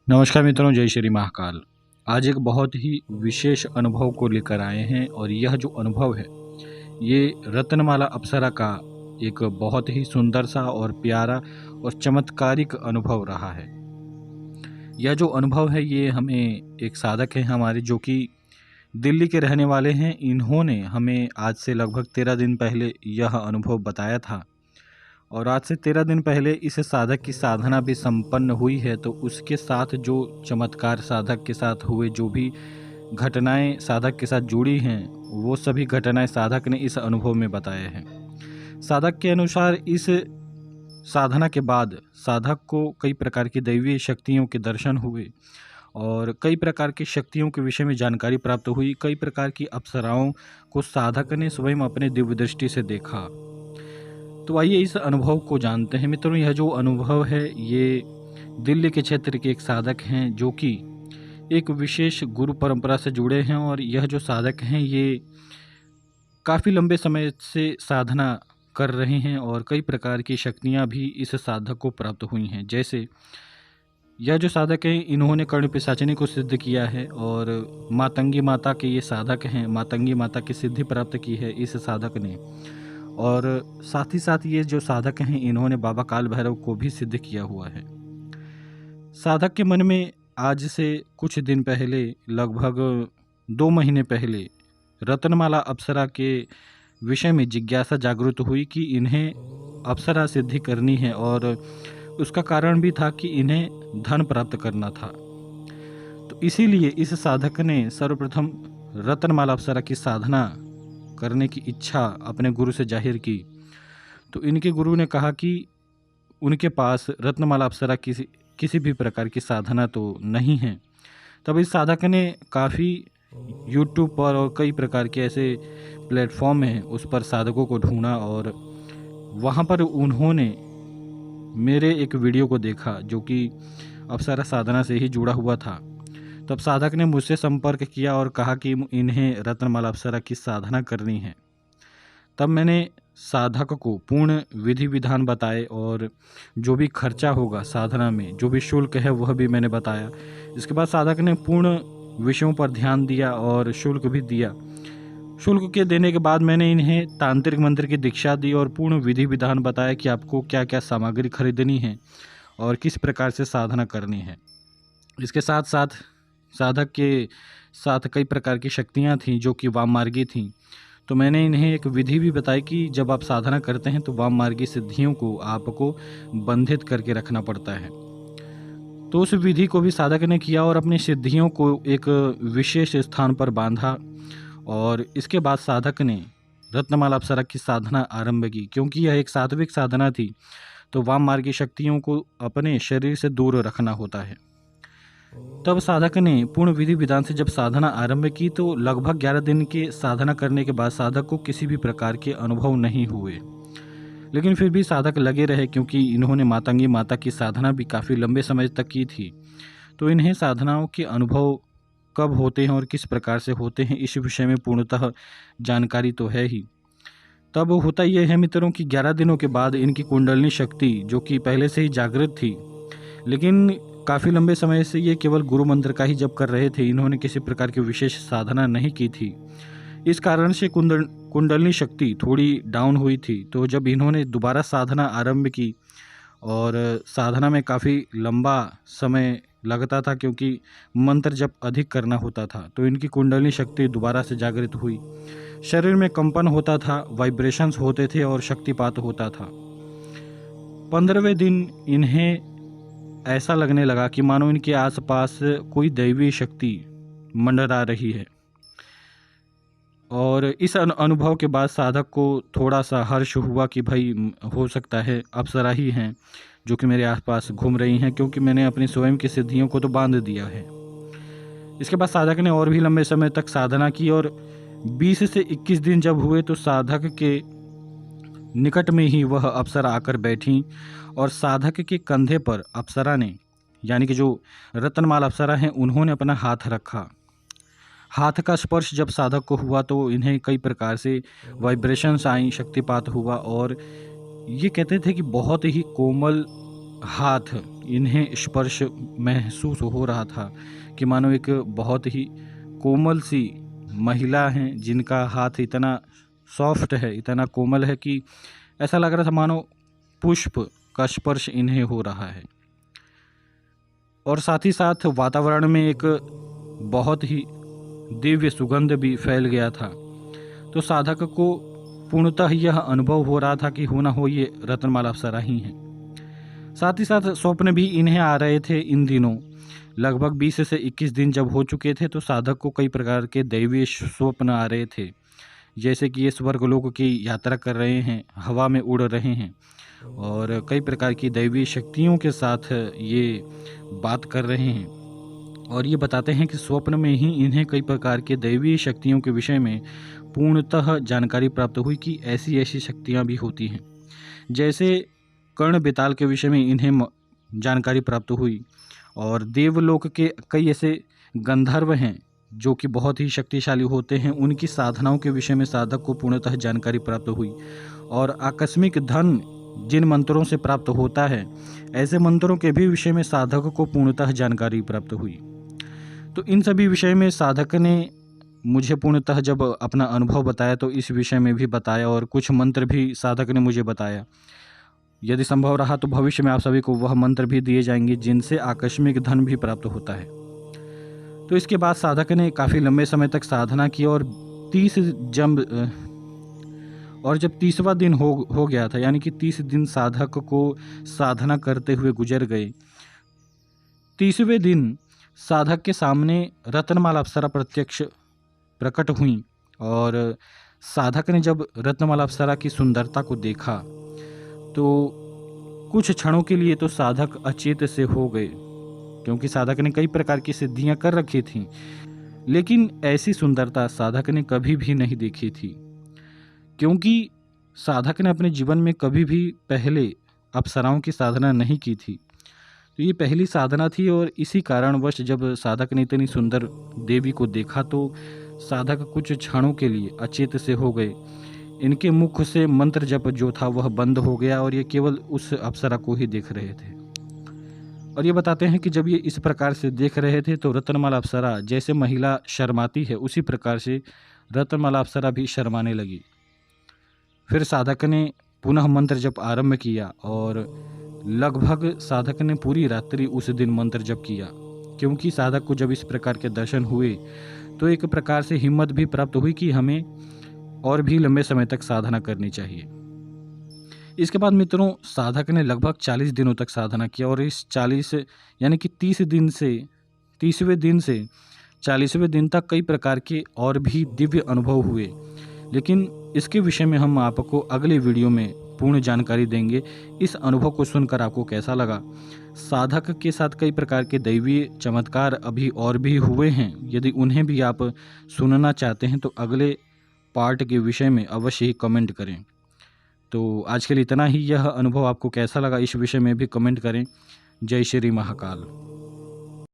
नमस्कार मित्रों, जय श्री महाकाल। आज एक बहुत ही विशेष अनुभव को लेकर आए हैं और यह जो अनुभव है ये रत्नमाला अप्सरा का एक बहुत ही सुंदर सा और प्यारा और चमत्कारिक अनुभव रहा है। यह जो अनुभव है ये हमें एक साधक हैं हमारे जो कि दिल्ली के रहने वाले हैं। इन्होंने हमें आज से लगभग 13 दिन पहले यह अनुभव बताया था और आज से 13 दिन पहले इस साधक की साधना भी संपन्न हुई है। तो उसके साथ जो चमत्कार साधक के साथ हुए, जो भी घटनाएं साधक के साथ जुड़ी हैं, वो सभी घटनाएं साधक ने इस अनुभव में बताए हैं। साधक के अनुसार इस साधना के बाद साधक को कई प्रकार की दैवीय शक्तियों के दर्शन हुए और कई प्रकार की शक्तियों के विषय में जानकारी प्राप्त हुई। कई प्रकार की अप्सराओं को साधक ने स्वयं अपने दिव्य दृष्टि से देखा। तो आइए इस अनुभव को जानते हैं। मित्रों, यह जो अनुभव है ये दिल्ली के क्षेत्र के एक साधक हैं जो कि एक विशेष गुरु परंपरा से जुड़े हैं और यह जो साधक हैं ये काफ़ी लंबे समय से साधना कर रहे हैं और कई प्रकार की शक्तियाँ भी इस साधक को प्राप्त हुई हैं। जैसे यह जो साधक हैं इन्होंने कर्ण पिशाचिनी को सिद्ध किया है और मातंगी माता के ये साधक हैं। मातंगी माता की सिद्धि प्राप्त की है इस साधक ने और साथ ही साथ ये जो साधक हैं इन्होंने बाबा काल भैरव को भी सिद्ध किया हुआ है। साधक के मन में आज से कुछ दिन पहले, लगभग 2 महीने पहले, रत्नमाला अप्सरा के विषय में जिज्ञासा जागृत हुई कि इन्हें अप्सरा सिद्धि करनी है और उसका कारण भी था कि इन्हें धन प्राप्त करना था। तो इसीलिए इस साधक ने सर्वप्रथम रत्नमाला अप्सरा की साधना करने की इच्छा अपने गुरु से जाहिर की। तो इनके गुरु ने कहा कि उनके पास रत्नमाला अप्सरा किसी भी प्रकार की साधना तो नहीं है। तब इस साधक ने काफ़ी यूट्यूब पर और कई प्रकार के ऐसे प्लेटफॉर्म हैं उस पर साधकों को ढूंढा और वहाँ पर उन्होंने मेरे एक वीडियो को देखा जो कि अप्सरा साधना से ही जुड़ा हुआ था। तब साधक ने मुझसे संपर्क किया और कहा कि इन्हें रत्नमाला अप्सरा की साधना करनी है। तब मैंने साधक को पूर्ण विधि विधान बताए और जो भी खर्चा होगा साधना में, जो भी शुल्क है वह भी मैंने बताया। इसके बाद साधक ने पूर्ण विषयों पर ध्यान दिया और शुल्क भी दिया। शुल्क के देने के बाद मैंने इन्हें तांत्रिक मंत्र की दीक्षा दी और पूर्ण विधि विधान बताया कि आपको क्या क्या सामग्री खरीदनी है और किस प्रकार से साधना करनी है। इसके साथ साथ साधक के साथ कई प्रकार की शक्तियाँ थीं जो कि वाम मार्गी थीं। तो मैंने इन्हें एक विधि भी बताई कि जब आप साधना करते हैं तो वाम मार्गी सिद्धियों को आपको बंधित करके रखना पड़ता है। तो उस विधि को भी साधक ने किया और अपनी सिद्धियों को एक विशेष स्थान पर बांधा और इसके बाद साधक ने रत्नमाला अप्सरा की साधना आरंभ की। क्योंकि यह एक सात्विक साधना थी तो वाम मार्गी शक्तियों को अपने शरीर से दूर रखना होता है। तब साधक ने पूर्ण विधि विधान से जब साधना आरंभ की तो लगभग 11 दिन के साधना करने के बाद साधक को किसी भी प्रकार के अनुभव नहीं हुए। लेकिन फिर भी साधक लगे रहे क्योंकि इन्होंने मातंगी माता की साधना भी काफ़ी लंबे समय तक की थी। तो इन्हें साधनाओं के अनुभव कब होते हैं और किस प्रकार से होते हैं इस विषय में पूर्णतः जानकारी तो है ही। तब होता यह है मित्रों कि 11 दिनों के बाद इनकी कुंडलिनी शक्ति जो कि पहले से ही जागृत थी, लेकिन काफ़ी लंबे समय से ये केवल गुरु मंत्र का ही जप कर रहे थे, इन्होंने किसी प्रकार की विशेष साधना नहीं की थी। इस कारण से कुंडलिनी शक्ति थोड़ी डाउन हुई थी। तो जब इन्होंने दोबारा साधना आरंभ की और साधना में काफ़ी लंबा समय लगता था क्योंकि मंत्र जप अधिक करना होता था, तो इनकी कुंडलिनी शक्ति दोबारा से जागृत हुई। शरीर में कंपन होता था, वाइब्रेशंस होते थे और शक्तिपात होता था। 15वें दिन इन्हें ऐसा लगने लगा कि मानो इनके आसपास कोई दैवी शक्ति मंडरा रही है। और इस अनुभव के बाद साधक को थोड़ा सा हर्ष हुआ कि भाई हो सकता है अप्सरा ही हैं जो कि मेरे आसपास घूम रही हैं, क्योंकि मैंने अपनी स्वयं की सिद्धियों को तो बांध दिया है। इसके बाद साधक ने और भी लंबे समय तक साधना की और 20 से 21 दिन जब हुए तो साधक के निकट में ही वह अप्सरा आकर बैठी और साधक के कंधे पर अप्सरा ने, यानी कि जो रत्नमाला अप्सरा हैं, उन्होंने अपना हाथ रखा। हाथ का स्पर्श जब साधक को हुआ तो इन्हें कई प्रकार से वाइब्रेशंस आई, शक्तिपात हुआ और ये कहते थे कि बहुत ही कोमल हाथ इन्हें स्पर्श महसूस हो रहा था कि मानो एक बहुत ही कोमल सी महिला हैं जिनका हाथ इतना सॉफ्ट है, इतना कोमल है कि ऐसा लग रहा था मानो पुष्प का स्पर्श इन्हें हो रहा है। और साथ ही साथ वातावरण में एक बहुत ही दिव्य सुगंध भी फैल गया था। तो साधक को पूर्णतः यह अनुभव हो रहा था कि हो ना हो ये रत्नमाला अप्सरा ही हैं। साथ ही साथ स्वप्न भी इन्हें आ रहे थे इन दिनों। लगभग 20 से 21 दिन जब हो चुके थे तो साधक को कई प्रकार के दैवीय स्वप्न आ रहे थे, जैसे कि ये स्वर्गलोक की यात्रा कर रहे हैं, हवा में उड़ रहे हैं और कई प्रकार की दैवीय शक्तियों के साथ ये बात कर रहे हैं। और ये बताते हैं कि स्वप्न में ही इन्हें कई प्रकार के दैवीय शक्तियों के विषय में पूर्णतः जानकारी प्राप्त हुई कि ऐसी ऐसी शक्तियाँ भी होती हैं। जैसे कर्ण बेताल के विषय में इन्हें जानकारी प्राप्त हुई और देवलोक के कई ऐसे गंधर्व हैं जो कि बहुत ही शक्तिशाली होते हैं, उनकी साधनाओं के विषय में साधक को पूर्णतः जानकारी प्राप्त हुई। और आकस्मिक धन जिन मंत्रों से प्राप्त होता है, ऐसे मंत्रों के भी विषय में साधक को पूर्णतः जानकारी प्राप्त हुई। तो इन सभी विषय में साधक ने मुझे पूर्णतः जब अपना अनुभव बताया तो इस विषय में भी बताया और कुछ मंत्र भी साधक ने मुझे बताया। यदि संभव रहा तो भविष्य में आप सभी को वह मंत्र भी दिए जाएंगे जिनसे आकस्मिक धन भी प्राप्त होता है। तो इसके बाद साधक ने काफ़ी लंबे समय तक साधना की और जब 30वां दिन हो गया था, यानी कि 30 दिन साधक को साधना करते हुए गुजर गए। 30वें दिन साधक के सामने रत्नमाला अप्सरा प्रत्यक्ष प्रकट हुई और साधक ने जब रत्नमाला अप्सरा की सुंदरता को देखा तो कुछ क्षणों के लिए तो साधक अचेत से हो गए, क्योंकि साधक ने कई प्रकार की सिद्धियां कर रखी थीं, लेकिन ऐसी सुंदरता साधक ने कभी भी नहीं देखी थी, क्योंकि साधक ने अपने जीवन में कभी भी पहले अप्सराओं की साधना नहीं की थी। तो ये पहली साधना थी और इसी कारणवश जब साधक ने इतनी सुंदर देवी को देखा तो साधक कुछ क्षणों के लिए अचेत से हो गए। इनके मुख से मंत्र जप जो था वह बंद हो गया और ये केवल उस अप्सरा को ही देख रहे थे। और ये बताते हैं कि जब ये इस प्रकार से देख रहे थे तो रत्नमाला अप्सरा जैसे महिला शर्माती है उसी प्रकार से रत्नमाला अप्सरा भी शर्माने लगी। फिर साधक ने पुनः मंत्र जप आरंभ किया और लगभग साधक ने पूरी रात्रि उस दिन मंत्र जप किया, क्योंकि साधक को जब इस प्रकार के दर्शन हुए तो एक प्रकार से हिम्मत भी प्राप्त हुई कि हमें और भी लंबे समय तक साधना करनी चाहिए। इसके बाद मित्रों साधक ने लगभग 40 दिनों तक साधना किया और इस 40 यानी कि 30वें दिन से 40वें दिन तक कई प्रकार के और भी दिव्य अनुभव हुए, लेकिन इसके विषय में हम आपको अगले वीडियो में पूर्ण जानकारी देंगे। इस अनुभव को सुनकर आपको कैसा लगा? साधक के साथ कई प्रकार के दैवीय चमत्कार अभी और भी हुए हैं, यदि उन्हें भी आप सुनना चाहते हैं तो अगले पार्ट के विषय में अवश्य ही कमेंट करें। तो आज के लिए इतना ही। यह अनुभव आपको कैसा लगा इस विषय में भी कमेंट करें। जय श्री महाकाल।